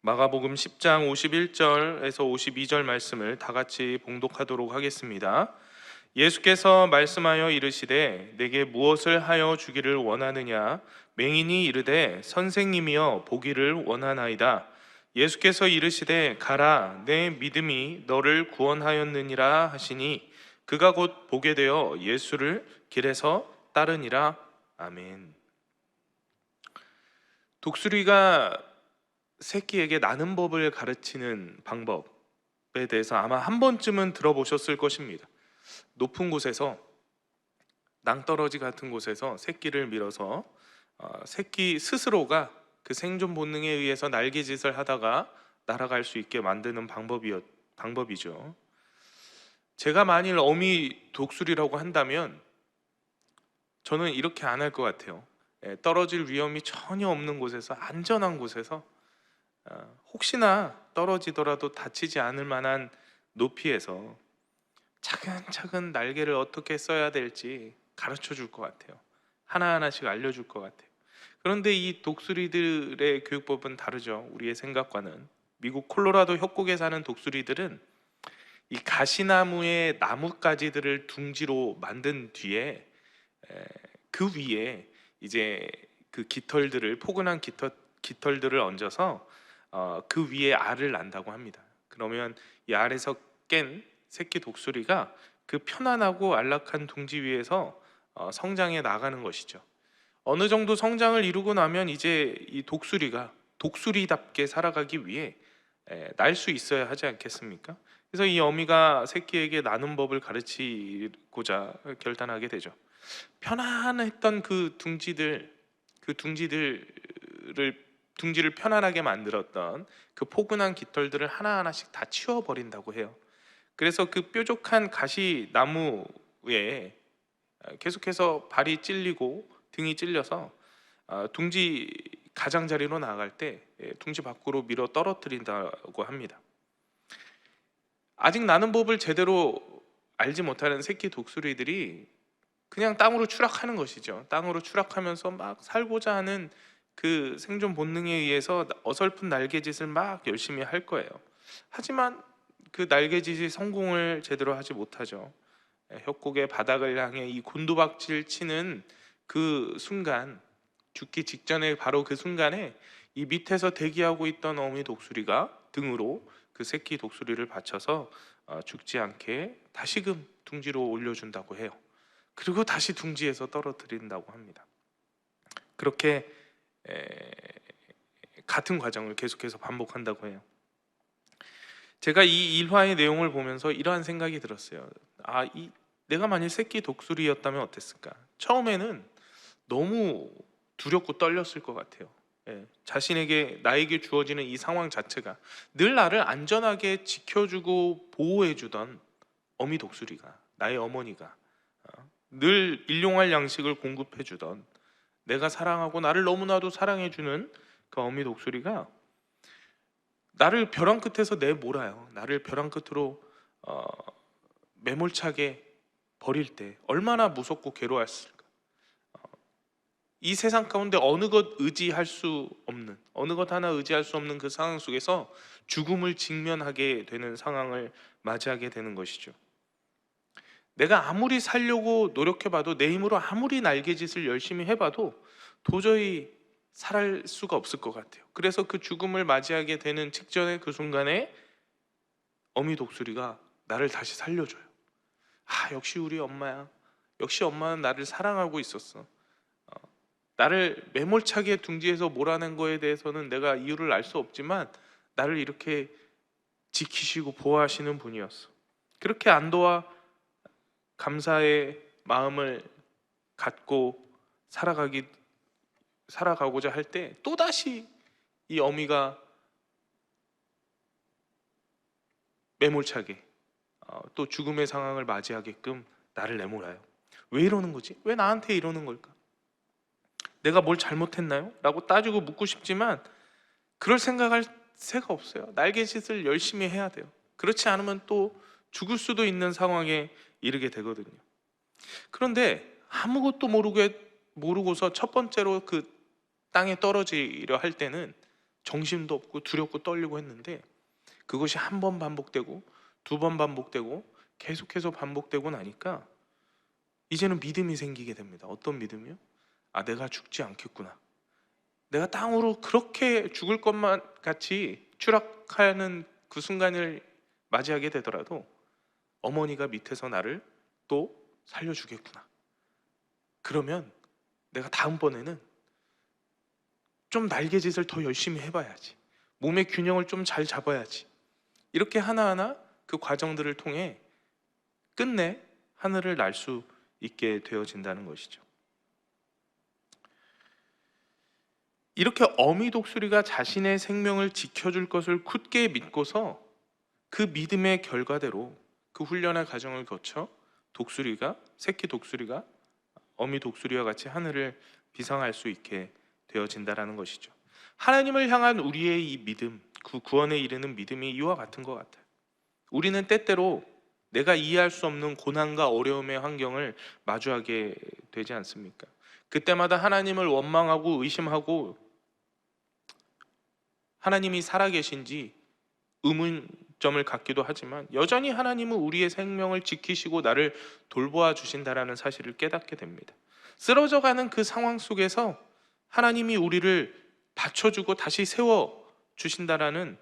마가복음 10장 51절에서 52절 말씀을 다 같이 봉독하도록 하겠습니다. 예수께서 말씀하여 이르시되 내게 무엇을 하여 주기를 원하느냐? 맹인이 이르되 선생님이여 보기를 원하나이다. 예수께서 이르시되 가라, 내 믿음이 너를 구원하였느니라 하시니 그가 곧 보게 되어 예수를 길에서 따르니라. 아멘. 독수리가 새끼에게 나는 법을 가르치는 방법에 대해서 아마 한 번쯤은 들어보셨을 것입니다. 높은 곳에서, 낭떠러지 같은 곳에서 새끼를 밀어서 새끼 스스로가 그 생존 본능에 의해서 날개짓을 하다가 날아갈 수 있게 만드는 방법이죠. 제가 만일 어미 독수리라고 한다면 저는 이렇게 안 할 것 같아요. 떨어질 위험이 전혀 없는 곳에서, 안전한 곳에서, 혹시나 떨어지더라도 다치지 않을 만한 높이에서 차근차근 날개를 어떻게 써야 될지 가르쳐 줄 것 같아요. 하나하나씩 알려줄 것 같아요. 그런데 이 독수리들의 교육법은 다르죠. 우리의 생각과는. 미국 콜로라도 협곡에 사는 독수리들은 이 가시나무의 나뭇가지들을 둥지로 만든 뒤에 그 위에 이제 그 깃털들을, 포근한 깃털들을 얹어서 그 위에 알을 낳는다고 합니다. 그러면 이 알에서 깬 새끼 독수리가 그 편안하고 안락한 둥지 위에서 성장해 나가는 것이죠. 어느 정도 성장을 이루고 나면 이제 이 독수리가 독수리답게 살아가기 위해 날 수 있어야 하지 않겠습니까? 그래서 이 어미가 새끼에게 나는 법을 가르치고자 결단하게 되죠. 편안했던 그 둥지를 편안하게 만들었던 그 포근한 깃털들을 하나하나씩 다 치워버린다고 해요. 그래서 그 뾰족한 가시나무에 계속해서 발이 찔리고 등이 찔려서 둥지 가장자리로 나갈 때 둥지 밖으로 밀어 떨어뜨린다고 합니다. 아직 나는 법을 제대로 알지 못하는 새끼 독수리들이 그냥 땅으로 추락하는 것이죠. 땅으로 추락하면서 막 살고자 하는 그 생존 본능에 의해서 어설픈 날개짓을 막 열심히 할 거예요. 하지만 그 날개짓이 성공을 제대로 하지 못하죠. 협곡의 바닥을 향해 이 곤두박질 치는 그 순간, 죽기 직전에 바로 그 순간에 이 밑에서 대기하고 있던 어미 독수리가 등으로 그 새끼 독수리를 받쳐서 죽지 않게 다시금 둥지로 올려준다고 해요. 그리고 다시 둥지에서 떨어뜨린다고 합니다. 그렇게 같은 과정을 계속해서 반복한다고 해요. 제가 이 일화의 내용을 보면서 이러한 생각이 들었어요. 내가 만일 새끼 독수리였다면 어땠을까? 처음에는 너무 두렵고 떨렸을 것 같아요. 나에게 주어지는 이 상황 자체가 늘 나를 안전하게 지켜주고 보호해주던 어미 독수리가, 나의 어머니가 늘 일용할 양식을 공급해주던, 내가 사랑하고 나를 너무나도 사랑해주는 그 어미 독수리가 나를 벼랑 끝에서 내몰아요. 나를 벼랑 끝으로 매몰차게 버릴 때 얼마나 무섭고 괴로웠을까. 이 세상 가운데 어느 것 하나 의지할 수 없는 그 상황 속에서 죽음을 직면하게 되는 상황을 맞이하게 되는 것이죠. 내가 아무리 살려고 노력해봐도, 내 힘으로 아무리 날개짓을 열심히 해봐도 도저히 살할 수가 없을 것 같아요. 그래서 그 죽음을 맞이하게 되는 직전의 그 순간에 어미 독수리가 나를 다시 살려줘요. 역시 우리 엄마야. 역시 엄마는 나를 사랑하고 있었어. 나를 매몰차게 둥지에서 몰아낸 거에 대해서는 내가 이유를 알 수 없지만 나를 이렇게 지키시고 보호하시는 분이었어. 그렇게 안도와 감사의 마음을 갖고 살아가고자 할 때 또다시 이 어미가 매몰차게 또 죽음의 상황을 맞이하게끔 나를 내몰아요. 왜 이러는 거지? 왜 나한테 이러는 걸까? 내가 뭘 잘못했나요? 라고 따지고 묻고 싶지만 그럴 생각할 새가 없어요. 날개짓을 열심히 해야 돼요. 그렇지 않으면 또 죽을 수도 있는 상황에 이르게 되거든요. 그런데 아무것도 모르고서 첫 번째로 그 땅에 떨어지려 할 때는 정신도 없고 두렵고 떨리고 했는데 그것이 한 번 반복되고 두 번 반복되고 계속해서 반복되고 나니까 이제는 믿음이 생기게 됩니다. 어떤 믿음이요? 아, 내가 죽지 않겠구나. 내가 땅으로 그렇게 죽을 것만 같이 추락하는 그 순간을 맞이하게 되더라도 어머니가 밑에서 나를 또 살려주겠구나. 그러면 내가 다음번에는 좀 날개짓을 더 열심히 해봐야지. 몸의 균형을 좀 잘 잡아야지. 이렇게 하나하나 그 과정들을 통해 끝내 하늘을 날 수 있게 되어진다는 것이죠. 이렇게 어미 독수리가 자신의 생명을 지켜줄 것을 굳게 믿고서 그 믿음의 결과대로 그 훈련의 과정을 거쳐 새끼 독수리가 어미 독수리와 같이 하늘을 비상할 수 있게 되어진다라는 것이죠. 하나님을 향한 우리의 이 믿음, 그 구원에 이르는 믿음이 이와 같은 것 같아요. 우리는 때때로 내가 이해할 수 없는 고난과 어려움의 환경을 마주하게 되지 않습니까? 그때마다 하나님을 원망하고 의심하고 하나님이 살아계신지 의문점을 갖기도 하지만 여전히 하나님은 우리의 생명을 지키시고 나를 돌보아 주신다라는 사실을 깨닫게 됩니다. 쓰러져가는 그 상황 속에서 하나님이 우리를 받쳐주고 다시 세워 주신다라는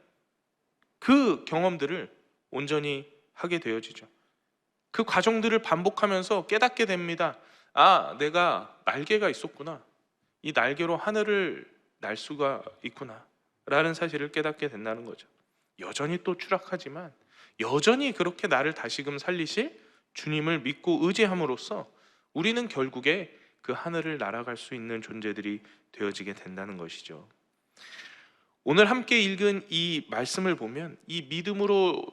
그 경험들을 온전히 하게 되어지죠. 그 과정들을 반복하면서 깨닫게 됩니다. 아, 내가 날개가 있었구나. 이 날개로 하늘을 날 수가 있구나 라는 사실을 깨닫게 된다는 거죠. 여전히 또 추락하지만 여전히 그렇게 나를 다시금 살리실 주님을 믿고 의지함으로써 우리는 결국에 그 하늘을 날아갈 수 있는 존재들이 되어지게 된다는 것이죠. 오늘 함께 읽은 이 말씀을 보면 이 믿음으로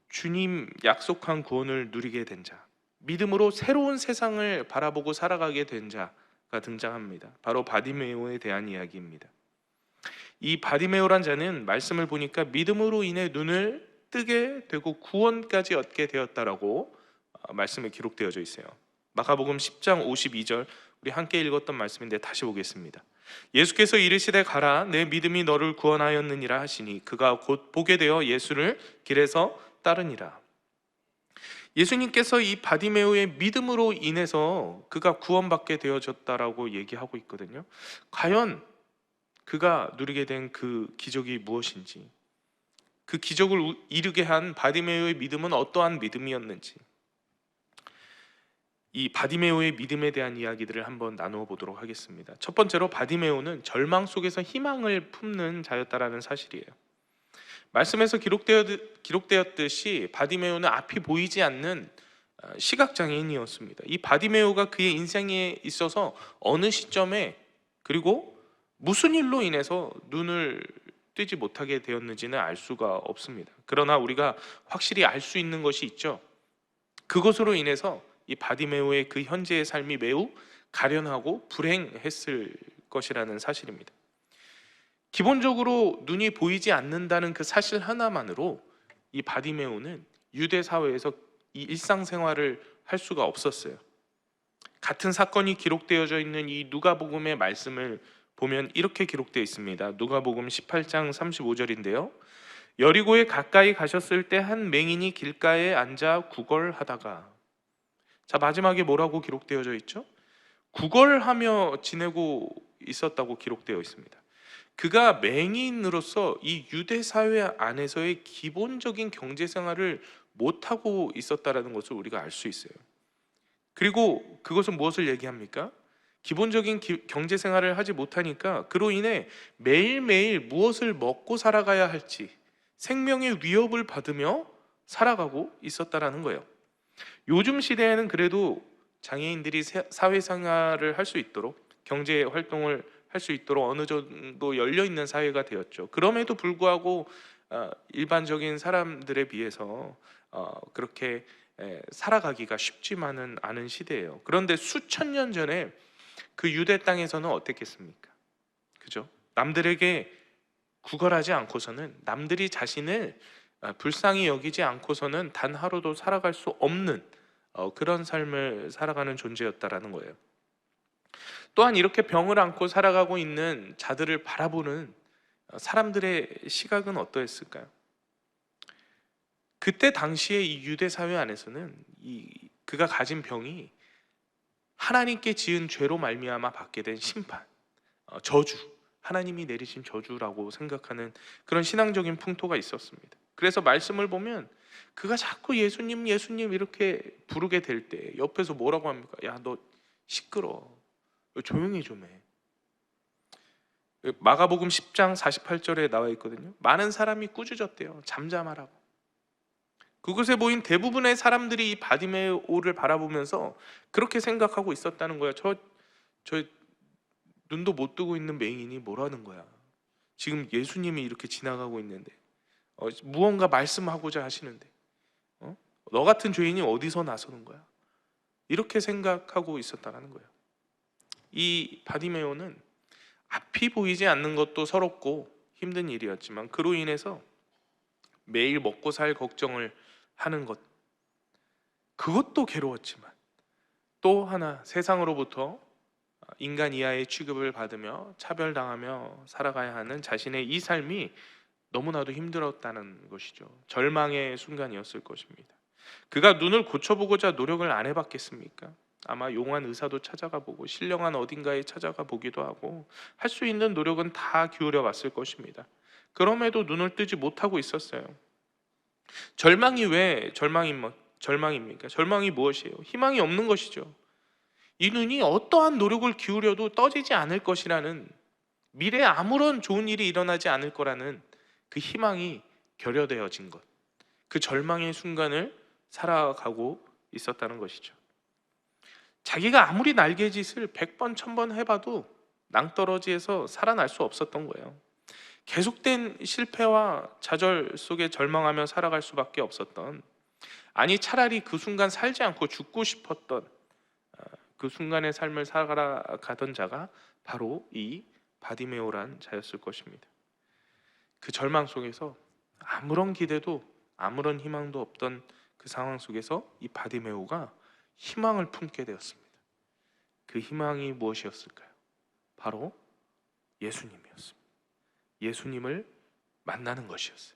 주님 약속한 구원을 누리게 된 자, 믿음으로 새로운 세상을 바라보고 살아가게 된 자가 등장합니다. 바로 바디메오에 대한 이야기입니다. 이 바디메오란 자는 말씀을 보니까 믿음으로 인해 눈을 뜨게 되고 구원까지 얻게 되었다라고 말씀에 기록되어져 있어요. 마가복음 10장 52절, 우리 함께 읽었던 말씀인데 다시 보겠습니다. 예수께서 이르시되 가라, 내 믿음이 너를 구원하였느니라 하시니 그가 곧 보게 되어 예수를 길에서 따르니라. 예수님께서 이 바디메오의 믿음으로 인해서 그가 구원받게 되어졌다라고 얘기하고 있거든요. 과연 그가 누리게 된 그 기적이 무엇인지, 그 기적을 이루게 한 바디메오의 믿음은 어떠한 믿음이었는지, 이 바디메오의 믿음에 대한 이야기들을 한번 나누어 보도록 하겠습니다. 첫 번째로 바디메오는 절망 속에서 희망을 품는 자였다라는 사실이에요. 말씀에서 기록되었듯이 바디메오는 앞이 보이지 않는 시각장애인이었습니다. 이 바디메오가 그의 인생에 있어서 어느 시점에 그리고 무슨 일로 인해서 눈을 뜨지 못하게 되었는지는 알 수가 없습니다. 그러나 우리가 확실히 알 수 있는 것이 있죠. 그것으로 인해서 이 바디메오의 그 현재의 삶이 매우 가련하고 불행했을 것이라는 사실입니다. 기본적으로 눈이 보이지 않는다는 그 사실 하나만으로 이 바디메오는 유대 사회에서 이 일상생활을 할 수가 없었어요. 같은 사건이 기록되어져 있는 이 누가복음의 말씀을 보면 이렇게 기록되어 있습니다. 누가복음 18장 35절인데요. 여리고에 가까이 가셨을 때 한 맹인이 길가에 앉아 구걸하다가, 자, 마지막에 뭐라고 기록되어져 있죠? 구걸하며 지내고 있었다고 기록되어 있습니다. 그가 맹인으로서 이 유대 사회 안에서의 기본적인 경제 생활을 못하고 있었다라는 것을 우리가 알 수 있어요. 그리고 그것은 무엇을 얘기합니까? 기본적인 경제 생활을 하지 못하니까 그로 인해 매일매일 무엇을 먹고 살아가야 할지 생명의 위협을 받으며 살아가고 있었다라는 거예요. 요즘 시대에는 그래도 장애인들이 사회생활을 할 수 있도록, 경제 활동을 할 수 있도록 어느 정도 열려 있는 사회가 되었죠. 그럼에도 불구하고 일반적인 사람들에 비해서 그렇게 살아가기가 쉽지만은 않은 시대예요. 그런데 수천 년 전에 그 유대 땅에서는 어땠겠습니까? 그죠? 남들에게 구걸하지 않고서는, 남들이 자신을 불쌍히 여기지 않고서는 단 하루도 살아갈 수 없는 그런 삶을 살아가는 존재였다라는 거예요. 또한 이렇게 병을 안고 살아가고 있는 자들을 바라보는 사람들의 시각은 어떠했을까요? 그때 당시에 이 유대 사회 안에서는 그가 가진 병이 하나님께 지은 죄로 말미암아 받게 된 심판, 저주, 하나님이 내리신 저주라고 생각하는 그런 신앙적인 풍토가 있었습니다. 그래서 말씀을 보면 그가 자꾸 예수님 예수님 이렇게 부르게 될 때 옆에서 뭐라고 합니까? 야, 너 시끄러, 조용히 좀 해. 마가복음 10장 48절에 나와 있거든요. 많은 사람이 꾸짖었대요. 잠잠하라고. 그곳에 모인 대부분의 사람들이 이 바디메오를 바라보면서 그렇게 생각하고 있었다는 거야. 저 눈도 못 뜨고 있는 맹인이 뭐라는 거야. 지금 예수님이 이렇게 지나가고 있는데, 무언가 말씀하고자 하시는데, 너 같은 죄인이 어디서 나서는 거야? 이렇게 생각하고 있었다는 거예요. 이 바디메오는 앞이 보이지 않는 것도 서럽고 힘든 일이었지만 그로 인해서 매일 먹고 살 걱정을 하는 것, 그것도 괴로웠지만 또 하나 세상으로부터 인간 이하의 취급을 받으며 차별당하며 살아가야 하는 자신의 이 삶이 너무나도 힘들었다는 것이죠. 절망의 순간이었을 것입니다. 그가 눈을 고쳐보고자 노력을 안 해봤겠습니까? 아마 용한 의사도 찾아가 보고 신령한 어딘가에 찾아가 보기도 하고 할 수 있는 노력은 다 기울여 봤을 것입니다. 그럼에도 눈을 뜨지 못하고 있었어요. 절망이 왜 절망입니까? 절망이 무엇이에요? 희망이 없는 것이죠. 이 눈이 어떠한 노력을 기울여도 떠지지 않을 것이라는, 미래에 아무런 좋은 일이 일어나지 않을 거라는 그 희망이 결여되어진 것, 그 절망의 순간을 살아가고 있었다는 것이죠. 자기가 아무리 날개짓을 100번 1000번 해봐도 낭떠러지에서 살아날 수 없었던 거예요. 계속된 실패와 좌절 속에 절망하며 살아갈 수밖에 없었던, 아니 차라리 그 순간 살지 않고 죽고 싶었던 그 순간의 삶을 살아가던 자가 바로 이 바디메오란 자였을 것입니다. 그 절망 속에서 아무런 기대도 아무런 희망도 없던 그 상황 속에서 이 바디메오가 희망을 품게 되었습니다. 그 희망이 무엇이었을까요? 바로 예수님이었습니다. 예수님을 만나는 것이었어요.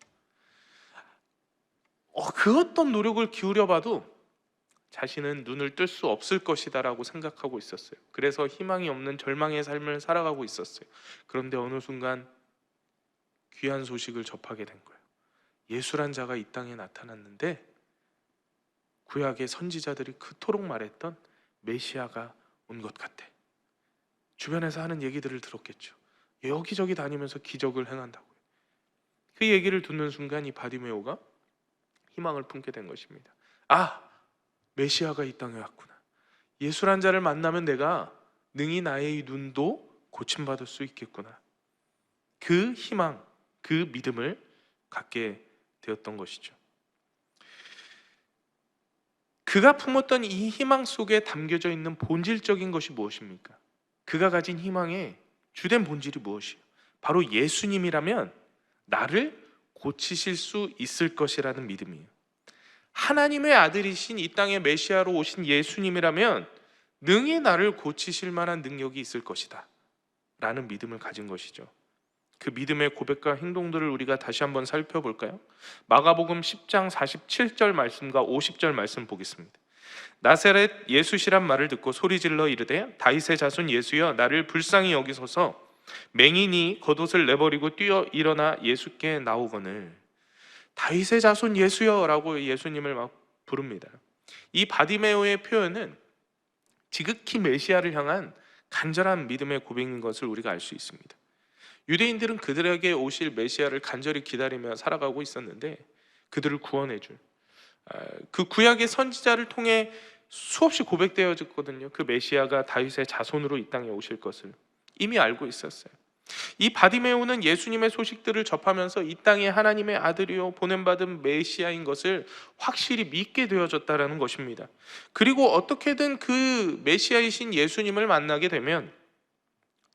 그 어떤 노력을 기울여봐도 자신은 눈을 뜰 수 없을 것이다라고 생각하고 있었어요. 그래서 희망이 없는 절망의 삶을 살아가고 있었어요. 그런데 어느 순간 귀한 소식을 접하게 된 거예요. 예수란 자가 이 땅에 나타났는데 구약의 선지자들이 그토록 말했던 메시아가 온 것 같아. 주변에서 하는 얘기들을 들었겠죠. 여기저기 다니면서 기적을 행한다고요. 그 얘기를 듣는 순간 이 바디메오가 희망을 품게 된 것입니다. 아, 메시아가 이 땅에 왔구나. 예수란 자를 만나면 내가 능히 나의 눈도 고침받을 수 있겠구나. 그 희망, 그 믿음을 갖게 되었던 것이죠. 그가 품었던 이 희망 속에 담겨져 있는 본질적인 것이 무엇입니까? 그가 가진 희망의 주된 본질이 무엇이에요? 바로 예수님이라면 나를 고치실 수 있을 것이라는 믿음이에요. 하나님의 아들이신 이 땅에 메시아로 오신 예수님이라면 능히 나를 고치실 만한 능력이 있을 것이다 라는 믿음을 가진 것이죠. 그 믿음의 고백과 행동들을 우리가 다시 한번 살펴볼까요? 마가복음 10장 47절 말씀과 50절 말씀 보겠습니다. 나사렛 예수시란 말을 듣고 소리질러 이르되 다윗의 자손 예수여 나를 불쌍히 여기소서. 맹인이 겉옷을 내버리고 뛰어 일어나 예수께 나오거늘. 다윗의 자손 예수여 라고 예수님을 막 부릅니다. 이 바디메오의 표현은 지극히 메시아를 향한 간절한 믿음의 고백인 것을 우리가 알 수 있습니다. 유대인들은 그들에게 오실 메시아를 간절히 기다리며 살아가고 있었는데 그들을 구원해줄 그 구약의 선지자를 통해 수없이 고백되어졌거든요. 그 메시아가 다윗의 자손으로 이 땅에 오실 것을 이미 알고 있었어요. 이 바디메오는 예수님의 소식들을 접하면서 이 땅에 하나님의 아들이요 보냄받은 메시아인 것을 확실히 믿게 되어졌다는 것입니다. 그리고 어떻게든 그 메시아이신 예수님을 만나게 되면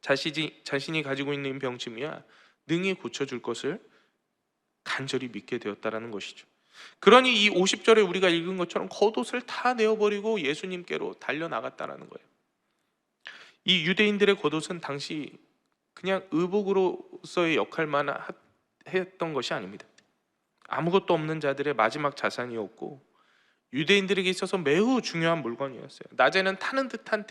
자신이 가지고 있는 병짐이야 능히 고쳐줄 것을 간절히 믿게 되었다는 것이죠. 그러니 이 50절에 우리가 읽은 것처럼 겉옷을 다 내어버리고 예수님께로 달려나갔다는 거예요. 이 유대인들의 겉옷은 당시 그냥 의복으로서의 역할만 했던 것이 아닙니다. 아무것도 없는 자들의 마지막 자산이었고 유대인들에게 있어서 매우 중요한 물건이었어요. 낮에는 타는 듯한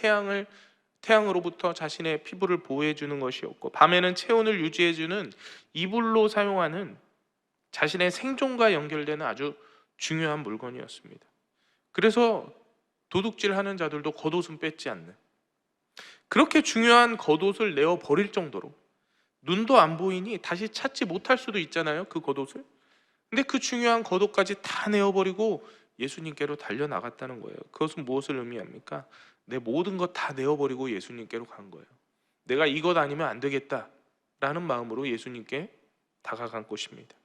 태양으로부터 자신의 피부를 보호해 주는 것이었고, 밤에는 체온을 유지해 주는 이불로 사용하는 자신의 생존과 연결되는 아주 중요한 물건이었습니다. 그래서 도둑질하는 자들도 겉옷은 뺏지 않는, 그렇게 중요한 겉옷을 내어 버릴 정도로, 눈도 안 보이니 다시 찾지 못할 수도 있잖아요, 그 겉옷을. 근데 그 중요한 겉옷까지 다 내어버리고 예수님께로 달려나갔다는 거예요. 그것은 무엇을 의미합니까? 내 모든 것 다 내어버리고 예수님께로 간 거예요. 내가 이것 아니면 안 되겠다라는 마음으로 예수님께 다가간 것입니다.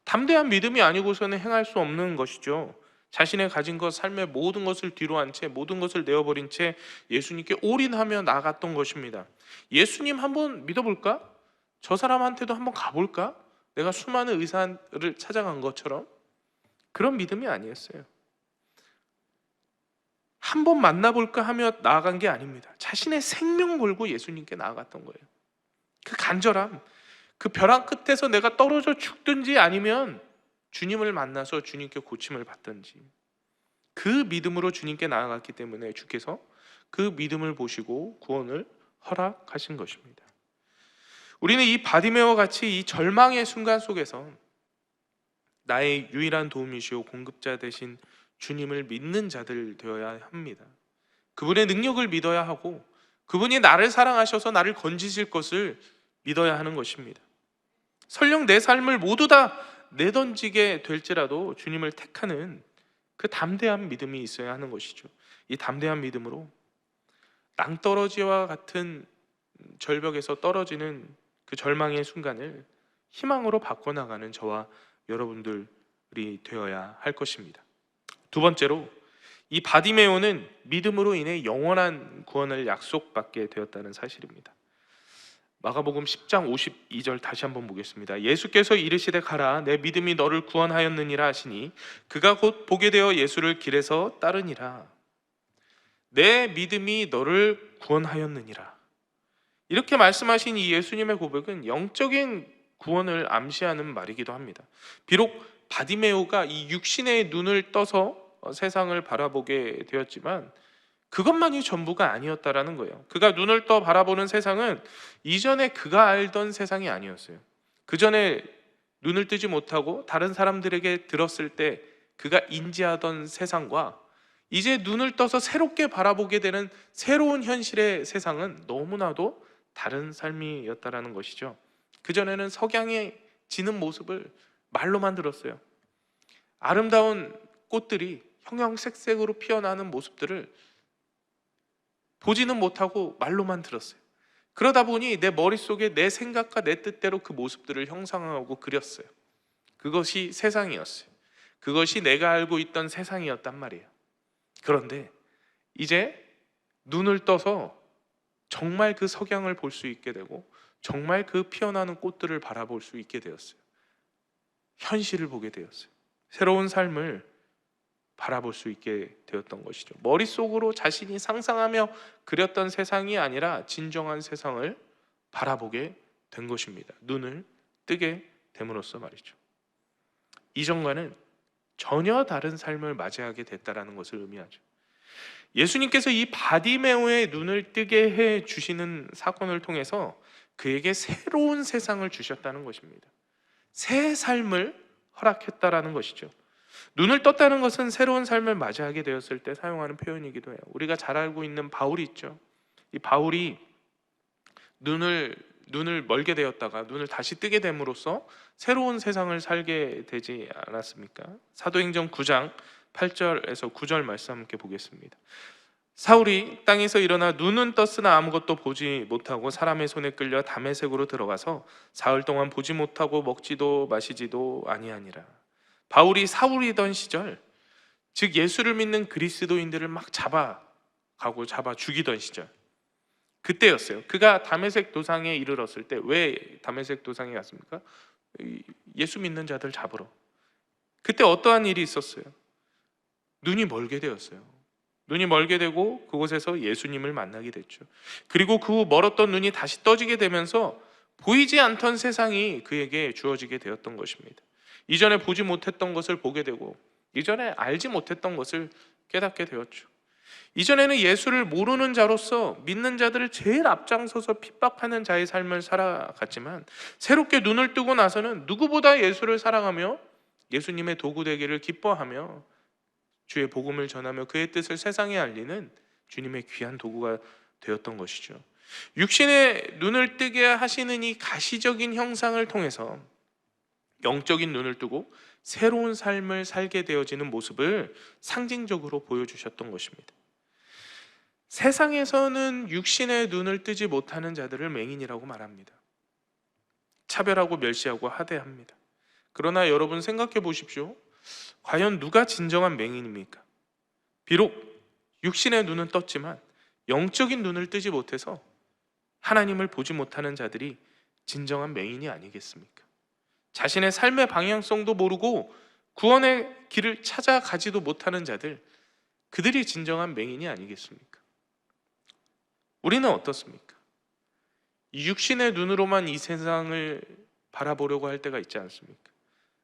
담대한 믿음이 아니고서는 행할 수 없는 것이죠. 자신의 가진 것, 삶의 모든 것을 뒤로 한 채, 모든 것을 내어버린 채 예수님께 올인하며 나갔던 것입니다. 예수님 한번 믿어볼까? 저 사람한테도 한번 가볼까? 내가 수많은 의사를 찾아간 것처럼 그런 믿음이 아니었어요. 한번 만나볼까 하며 나아간 게 아닙니다. 자신의 생명 걸고 예수님께 나아갔던 거예요. 그 간절함, 그 벼랑 끝에서 내가 떨어져 죽든지 아니면 주님을 만나서 주님께 고침을 받든지, 그 믿음으로 주님께 나아갔기 때문에 주께서 그 믿음을 보시고 구원을 허락하신 것입니다. 우리는 이 바디메오와 같이 이 절망의 순간 속에서 나의 유일한 도움이시오 공급자 되신 주님을 믿는 자들 되어야 합니다. 그분의 능력을 믿어야 하고 그분이 나를 사랑하셔서 나를 건지실 것을 믿어야 하는 것입니다. 설령 내 삶을 모두 다 내던지게 될지라도 주님을 택하는 그 담대한 믿음이 있어야 하는 것이죠. 이 담대한 믿음으로 낭떠러지와 같은 절벽에서 떨어지는 그 절망의 순간을 희망으로 바꿔나가는 저와 여러분들이 되어야 할 것입니다. 두 번째로, 이 바디메오는 믿음으로 인해 영원한 구원을 약속받게 되었다는 사실입니다. 마가복음 10장 52절 다시 한번 보겠습니다. 예수께서 이르시되 가라, 내 믿음이 너를 구원하였느니라 하시니 그가 곧 보게 되어 예수를 길에서 따르니라. 내 믿음이 너를 구원하였느니라, 이렇게 말씀하신 이 예수님의 고백은 영적인 구원을 암시하는 말이기도 합니다. 비록 바디메오가 이 육신의 눈을 떠서 세상을 바라보게 되었지만 그것만이 전부가 아니었다라는 거예요. 그가 눈을 떠 바라보는 세상은 이전에 그가 알던 세상이 아니었어요. 그 전에 눈을 뜨지 못하고 다른 사람들에게 들었을 때 그가 인지하던 세상과 이제 눈을 떠서 새롭게 바라보게 되는 새로운 현실의 세상은 너무나도 다른 삶이었다라는 것이죠. 그전에는 석양이 지는 모습을 말로만 들었어요. 아름다운 꽃들이 형형색색으로 피어나는 모습들을 보지는 못하고 말로만 들었어요. 그러다 보니 내 머릿속에 내 생각과 내 뜻대로 그 모습들을 형상화하고 그렸어요. 그것이 세상이었어요. 그것이 내가 알고 있던 세상이었단 말이에요. 그런데 이제 눈을 떠서 정말 그 석양을 볼 수 있게 되고 정말 그 피어나는 꽃들을 바라볼 수 있게 되었어요. 현실을 보게 되었어요. 새로운 삶을 바라볼 수 있게 되었던 것이죠. 머릿속으로 자신이 상상하며 그렸던 세상이 아니라 진정한 세상을 바라보게 된 것입니다. 눈을 뜨게 됨으로써 말이죠. 이전과는 전혀 다른 삶을 맞이하게 됐다라는 것을 의미하죠. 예수님께서 이 바디메오의 눈을 뜨게 해 주시는 사건을 통해서 그에게 새로운 세상을 주셨다는 것입니다. 새 삶을 허락했다라는 것이죠. 눈을 떴다는 것은 새로운 삶을 맞이하게 되었을 때 사용하는 표현이기도 해요. 우리가 잘 알고 있는 바울이 있죠. 이 바울이 눈을 멀게 되었다가 눈을 다시 뜨게 됨으로써 새로운 세상을 살게 되지 않았습니까? 사도행전 9장 8절에서 9절 말씀 함께 보겠습니다. 사울이 땅에서 일어나 눈은 떴으나 아무것도 보지 못하고 사람의 손에 끌려 다메섹으로 들어가서 사흘 동안 보지 못하고 먹지도 마시지도 아니하니라. 바울이 사울이던 시절, 즉 예수를 믿는 그리스도인들을 막 잡아 죽이던 시절, 그때였어요. 그가 다메섹 도상에 이르렀을 때, 왜 다메섹 도상에 갔습니까? 예수 믿는 자들 잡으러. 그때 어떠한 일이 있었어요? 눈이 멀게 되었어요. 눈이 멀게 되고 그곳에서 예수님을 만나게 됐죠. 그리고 그 후 멀었던 눈이 다시 떠지게 되면서 보이지 않던 세상이 그에게 주어지게 되었던 것입니다. 이전에 보지 못했던 것을 보게 되고 이전에 알지 못했던 것을 깨닫게 되었죠. 이전에는 예수를 모르는 자로서 믿는 자들을 제일 앞장서서 핍박하는 자의 삶을 살아갔지만 새롭게 눈을 뜨고 나서는 누구보다 예수를 사랑하며 예수님의 도구 되기를 기뻐하며 주의 복음을 전하며 그의 뜻을 세상에 알리는 주님의 귀한 도구가 되었던 것이죠. 육신의 눈을 뜨게 하시는 이 가시적인 형상을 통해서 영적인 눈을 뜨고 새로운 삶을 살게 되어지는 모습을 상징적으로 보여주셨던 것입니다. 세상에서는 육신의 눈을 뜨지 못하는 자들을 맹인이라고 말합니다. 차별하고 멸시하고 하대합니다. 그러나 여러분 생각해 보십시오. 과연 누가 진정한 맹인입니까? 비록 육신의 눈은 떴지만 영적인 눈을 뜨지 못해서 하나님을 보지 못하는 자들이 진정한 맹인이 아니겠습니까? 자신의 삶의 방향성도 모르고 구원의 길을 찾아가지도 못하는 자들, 그들이 진정한 맹인이 아니겠습니까? 우리는 어떻습니까? 이 육신의 눈으로만 이 세상을 바라보려고 할 때가 있지 않습니까?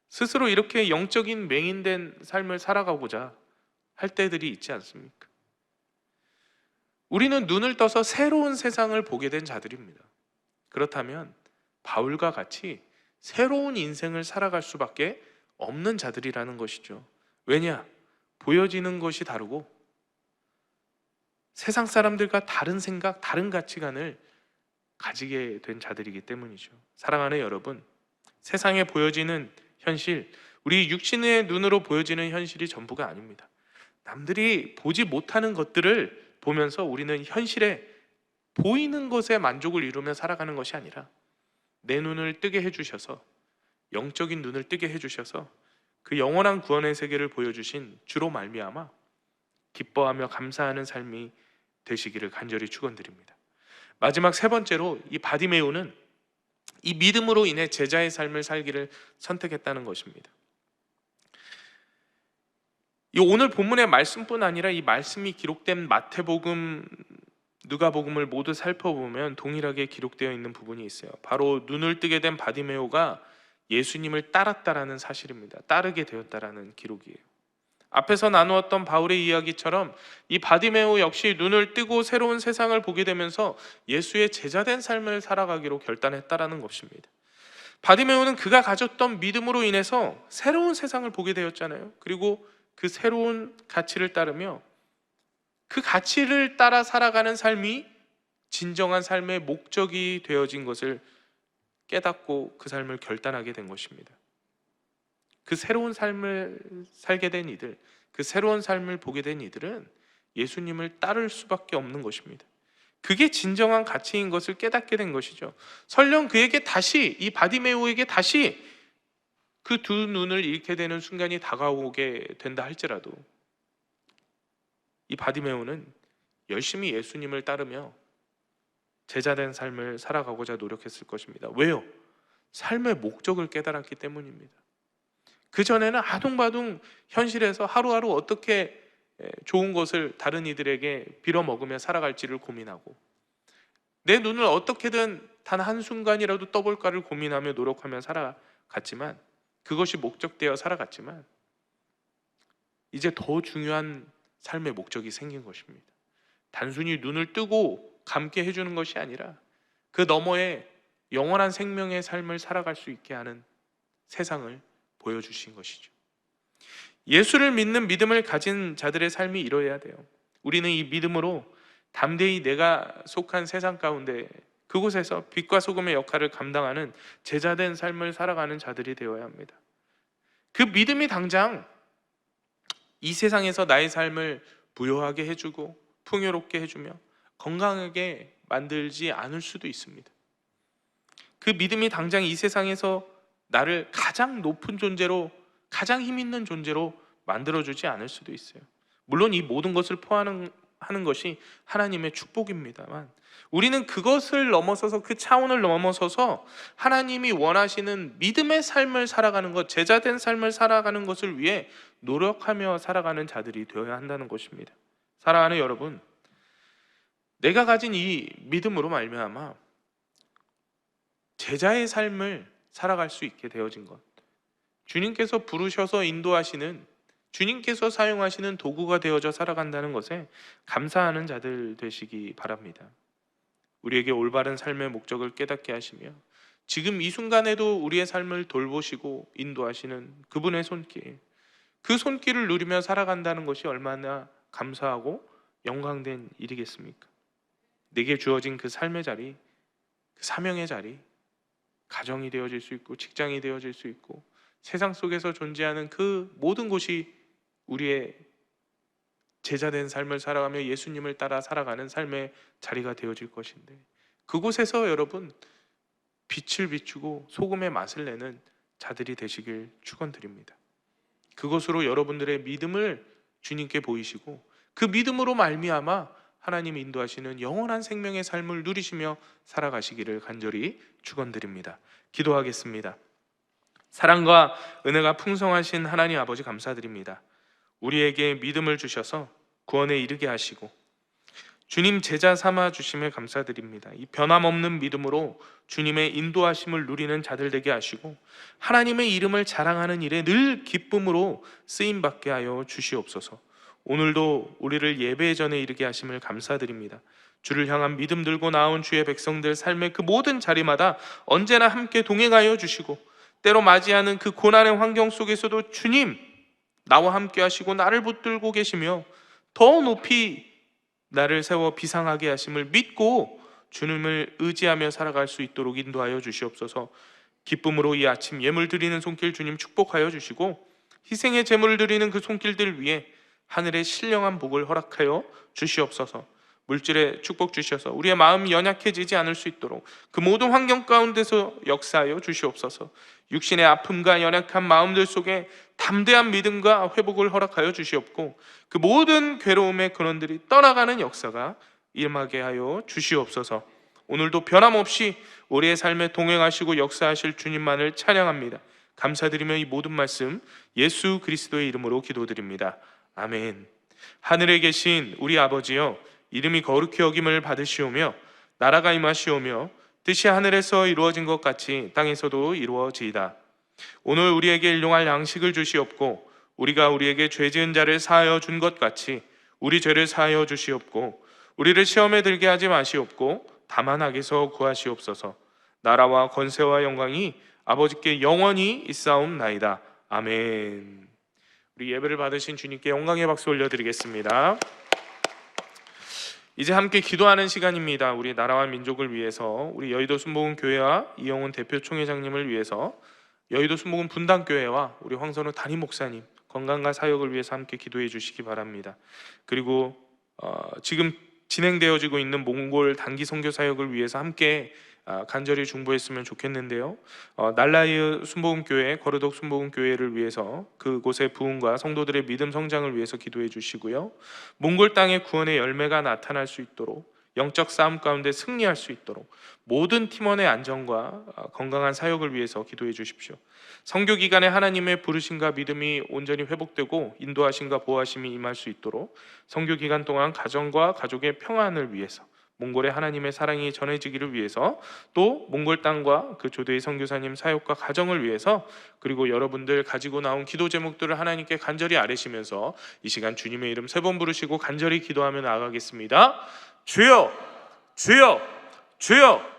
스스로 이렇게 영적인 맹인된 삶을 살아가고자 할 때들이 있지 않습니까? 우리는 눈을 떠서 새로운 세상을 보게 된 자들입니다. 그렇다면 바울과 같이 새로운 인생을 살아갈 수밖에 없는 자들이라는 것이죠. 왜냐? 보여지는 것이 다르고 세상 사람들과 다른 생각, 다른 가치관을 가지게 된 자들이기 때문이죠. 사랑하는 여러분, 세상에 보여지는 현실, 우리 육신의 눈으로 보여지는 현실이 전부가 아닙니다. 남들이 보지 못하는 것들을 보면서 우리는 현실에 보이는 것에 만족을 이루며 살아가는 것이 아니라 내 눈을 뜨게 해주셔서, 영적인 눈을 뜨게 해주셔서 그 영원한 구원의 세계를 보여주신 주로 말미암아 기뻐하며 감사하는 삶이 되시기를 간절히 축원드립니다. 마지막 세 번째로 이 바디메오는 이 믿음으로 인해 제자의 삶을 살기를 선택했다는 것입니다. 이 오늘 본문의 말씀뿐 아니라 이 말씀이 기록된 마태복음, 누가복음을 모두 살펴보면 동일하게 기록되어 있는 부분이 있어요. 바로 눈을 뜨게 된 바디메오가 예수님을 따랐다라는 사실입니다. 따르게 되었다라는 기록이에요. 앞에서 나누었던 바울의 이야기처럼 이 바디메오 역시 눈을 뜨고 새로운 세상을 보게 되면서 예수의 제자된 삶을 살아가기로 결단했다라는 것입니다. 바디메오는 그가 가졌던 믿음으로 인해서 새로운 세상을 보게 되었잖아요. 그리고 그 새로운 가치를 따르며 그 가치를 따라 살아가는 삶이 진정한 삶의 목적이 되어진 것을 깨닫고 그 삶을 결단하게 된 것입니다. 그 새로운 삶을 살게 된 이들, 그 새로운 삶을 보게 된 이들은 예수님을 따를 수밖에 없는 것입니다. 그게 진정한 가치인 것을 깨닫게 된 것이죠. 설령 그에게 다시, 이 바디메오에게 다시 그 두 눈을 잃게 되는 순간이 다가오게 된다 할지라도 이 바디메오는 열심히 예수님을 따르며 제자된 삶을 살아가고자 노력했을 것입니다. 왜요? 삶의 목적을 깨달았기 때문입니다. 그전에는 아둥바둥 현실에서 하루하루 어떻게 좋은 것을 다른 이들에게 빌어먹으며 살아갈지를 고민하고 내 눈을 어떻게든 단 한순간이라도 떠볼까를 고민하며 노력하며 살아갔지만, 그것이 목적되어 살아갔지만 이제 더 중요한 삶의 목적이 생긴 것입니다. 단순히 눈을 뜨고 감게 해주는 것이 아니라 그 너머에 영원한 생명의 삶을 살아갈 수 있게 하는 세상을 보여주신 것이죠. 예수를 믿는 믿음을 가진 자들의 삶이 이뤄야 돼요. 우리는 이 믿음으로 담대히 내가 속한 세상 가운데 그곳에서 빛과 소금의 역할을 감당하는 제자된 삶을 살아가는 자들이 되어야 합니다. 그 믿음이 당장 이 세상에서 나의 삶을 부요하게 해주고 풍요롭게 해주며 건강하게 만들지 않을 수도 있습니다. 그 믿음이 당장 이 세상에서 나를 가장 높은 존재로, 가장 힘 있는 존재로 만들어주지 않을 수도 있어요. 물론 이 모든 것을 포함하는 것이 하나님의 축복입니다만 우리는 그것을 넘어서서, 그 차원을 넘어서서 하나님이 원하시는 믿음의 삶을 살아가는 것, 제자된 삶을 살아가는 것을 위해 노력하며 살아가는 자들이 되어야 한다는 것입니다. 사랑하는 여러분, 내가 가진 이 믿음으로 말미암아 제자의 삶을 살아갈 수 있게 되어진 것, 주님께서 부르셔서 인도하시는, 주님께서 사용하시는 도구가 되어져 살아간다는 것에 감사하는 자들 되시기 바랍니다. 우리에게 올바른 삶의 목적을 깨닫게 하시며 지금 이 순간에도 우리의 삶을 돌보시고 인도하시는 그분의 손길, 그 손길을 누리며 살아간다는 것이 얼마나 감사하고 영광된 일이겠습니까? 내게 주어진 그 삶의 자리, 그 사명의 자리, 가정이 되어질 수 있고 직장이 되어질 수 있고 세상 속에서 존재하는 그 모든 곳이 우리의 제자된 삶을 살아가며 예수님을 따라 살아가는 삶의 자리가 되어질 것인데, 그곳에서 여러분 빛을 비추고 소금의 맛을 내는 자들이 되시길 축원드립니다. 그것으로 여러분들의 믿음을 주님께 보이시고 그 믿음으로 말미암아 하나님 인도하시는 영원한 생명의 삶을 누리시며 살아가시기를 간절히 축원드립니다. 기도하겠습니다. 사랑과 은혜가 풍성하신 하나님 아버지, 감사드립니다. 우리에게 믿음을 주셔서 구원에 이르게 하시고 주님 제자 삼아 주심에 감사드립니다. 이 변함없는 믿음으로 주님의 인도하심을 누리는 자들 되게 하시고 하나님의 이름을 자랑하는 일에 늘 기쁨으로 쓰임받게 하여 주시옵소서. 오늘도 우리를 예배 전에 이르게 하심을 감사드립니다. 주를 향한 믿음 들고 나온 주의 백성들 삶의 그 모든 자리마다 언제나 함께 동행하여 주시고 때로 맞이하는 그 고난의 환경 속에서도 주님 나와 함께 하시고 나를 붙들고 계시며 더 높이 나를 세워 비상하게 하심을 믿고 주님을 의지하며 살아갈 수 있도록 인도하여 주시옵소서. 기쁨으로 이 아침 예물 드리는 손길 주님 축복하여 주시고 희생의 제물을 드리는 그 손길들 위에 하늘의 신령한 복을 허락하여 주시옵소서. 물질에 축복 주셔서 우리의 마음이 연약해지지 않을 수 있도록 그 모든 환경 가운데서 역사하여 주시옵소서. 육신의 아픔과 연약한 마음들 속에 담대한 믿음과 회복을 허락하여 주시옵고 그 모든 괴로움의 근원들이 떠나가는 역사가 임하게 하여 주시옵소서. 오늘도 변함없이 우리의 삶에 동행하시고 역사하실 주님만을 찬양합니다. 감사드리며 이 모든 말씀 예수 그리스도의 이름으로 기도드립니다. 아멘. 하늘에 계신 우리 아버지여, 이름이 거룩히 여김을 받으시오며 나라가 임하시오며 뜻이 하늘에서 이루어진 것 같이 땅에서도 이루어지이다. 오늘 우리에게 일용할 양식을 주시옵고 우리가 우리에게 죄 지은 자를 사하여 준 것 같이 우리 죄를 사하여 주시옵고 우리를 시험에 들게 하지 마시옵고 다만 악에서 구하시옵소서. 나라와 권세와 영광이 아버지께 영원히 있사옵나이다. 아멘. 우리 예배를 받으신 주님께 영광의 박수 올려드리겠습니다. 이제 함께 기도하는 시간입니다. 우리 나라와 민족을 위해서, 우리 여의도 순복음 교회와 이영훈 대표 총회장님을 위해서, 여의도 순복음 분당교회와 우리 황선우 담임 목사님 건강과 사역을 위해서 함께 기도해 주시기 바랍니다. 그리고 지금 진행되어지고 있는 몽골 단기 선교 사역을 위해서 함께 간절히 중보했으면 좋겠는데요. 날라이의 순복음교회, 거르독 순복음교회를 위해서 그곳의 부흥과 성도들의 믿음 성장을 위해서 기도해 주시고요. 몽골 땅의 구원의 열매가 나타날 수 있도록, 영적 싸움 가운데 승리할 수 있도록 모든 팀원의 안전과 건강한 사역을 위해서 기도해 주십시오. 선교 기간에 하나님의 부르심과 믿음이 온전히 회복되고 인도하심과 보호하심이 임할 수 있도록 선교 기간 동안 가정과 가족의 평안을 위해서, 몽골의 하나님의 사랑이 전해지기를 위해서, 또 몽골 땅과 그 조대의 선교사님 사역과 가정을 위해서, 그리고 여러분들 가지고 나온 기도 제목들을 하나님께 간절히 아뢰시면서 이 시간 주님의 이름 3번 부르시고 간절히 기도하며 나아가겠습니다. 주여, 주여, 주여.